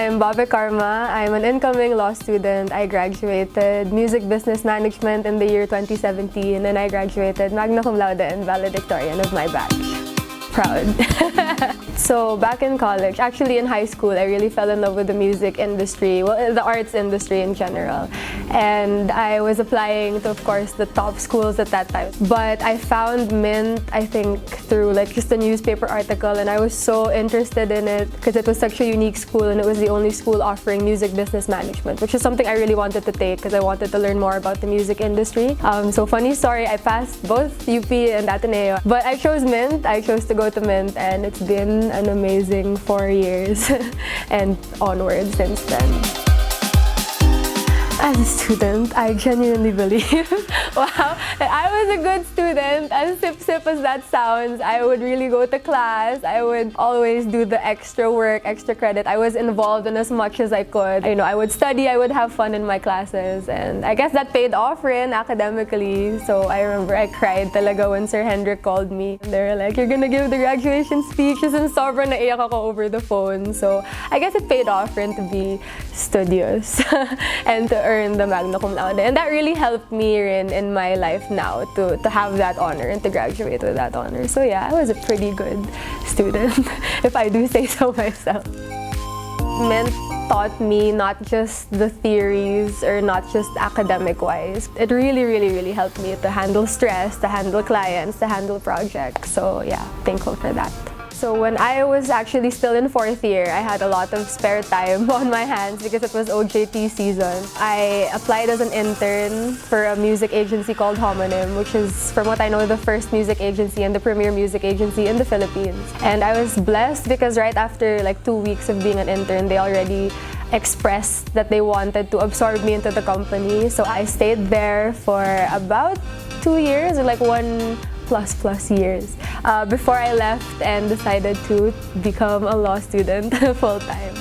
I'm Bob Ecarma. I'm an incoming law student. I graduated Music Business Management in the year 2017, and I graduated Magna cum Laude and valedictorian of my batch. Proud. So back in college, actually in high school, I really fell in love with the music industry, well, the arts industry in general. And I was applying to, of course, the top schools at that time. But I found Mint, I think, through like just a newspaper article, and I was so interested in it because it was such a unique school, and it was the only school offering music business management, which is something I really wanted to take because I wanted to learn more about the music industry. So funny story, I passed both UP and Ateneo, but I chose Mint. I chose to go to Mint, and it's been an amazing 4 years and onwards since then. As a student, I genuinely believe, wow, that I was a good student. As sip as that sounds, I would really go to class. I would always do the extra work, extra credit. I was involved in as much as I could. I would study, I would have fun in my classes, and I guess that paid off rin academically. So I remember I cried talaga when Sir Hendrik called me. And they were like, "You're gonna give the graduation speeches," and sobrang naiyak ako over the phone. So I guess it paid off rin to be studious and to earn the Magna cum Laude, and that really helped me in my life now to have that honor and to graduate with that honor. So yeah, I was a pretty good student, if I do say so myself. Mint taught me not just the theories or not just academic-wise. It really helped me to handle stress, to handle clients, to handle projects. So yeah, thankful for that. So when I was actually still in 4th year, I had a lot of spare time on my hands because it was OJT season. I applied as an intern for a music agency called Homonym, which is, from what I know, the first music agency and the premier music agency in the Philippines. And I was blessed because right after like 2 weeks of being an intern, they already expressed that they wanted to absorb me into the company. So I stayed there for about 2 years, or like 1+ years before I left and decided to become a law student full-time.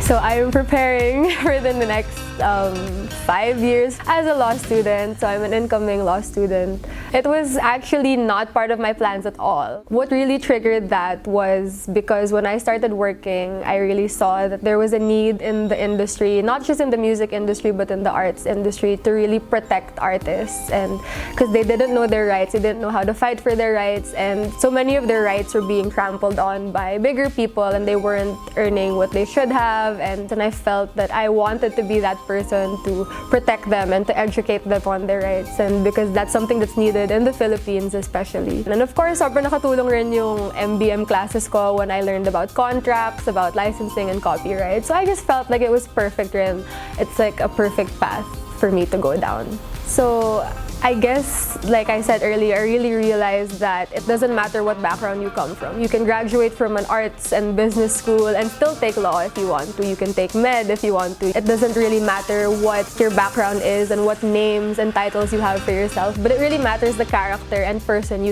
So I'm preparing for the next 5 years as a law student. So I'm an incoming law student. It was actually not part of my plans at all. What really triggered that was because when I started working, I really saw that there was a need in the industry, not just in the music industry, but in the arts industry, to really protect artists. And because they didn't know their rights, they didn't know how to fight for their rights, and so many of their rights were being trampled on by bigger people, and they weren't earning what they should have. And then I felt that I wanted to be that person to protect them and to educate them on their rights, and because that's something that's needed in the Philippines especially. And of course, sobrang nakatulong rin yung MBM classes ko when I learned about contracts, about licensing and copyright. So I just felt like it was perfect rin. It's like a perfect path for me to go down. So I guess, like I said earlier, I really realized that it doesn't matter what background you come from. You can graduate from an arts and business school and still take law if you want to. You can take med if you want to. It doesn't really matter what your background is and what names and titles you have for yourself, but it really matters the character and person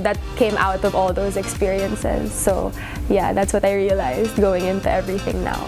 that came out of all those experiences. So yeah, that's what I realized going into everything now.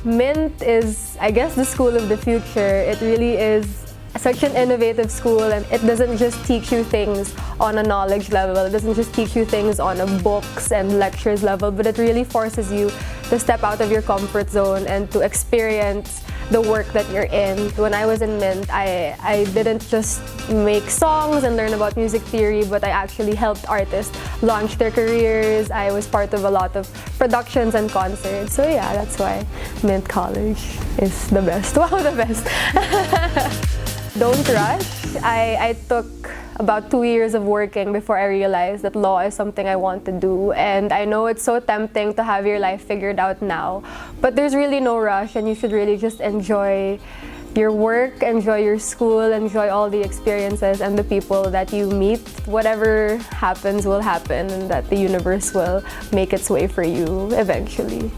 Mint is, I guess, the school of the future. It really is such an innovative school, and it doesn't just teach you things on a knowledge level. It doesn't just teach you things on a books and lectures level, but it really forces you to step out of your comfort zone and to experience the work that you're in. When I was in Mint, I didn't just make songs and learn about music theory, but I actually helped artists launch their careers. I was part of a lot of productions and concerts. So yeah, that's why Mint College is the best. Wow, the best. Don't rush. I took about 2 years of working before I realized that law is something I want to do. And I know it's so tempting to have your life figured out now, but there's really no rush, and you should really just enjoy your work, enjoy your school, enjoy all the experiences and the people that you meet. Whatever happens will happen, and that the universe will make its way for you eventually.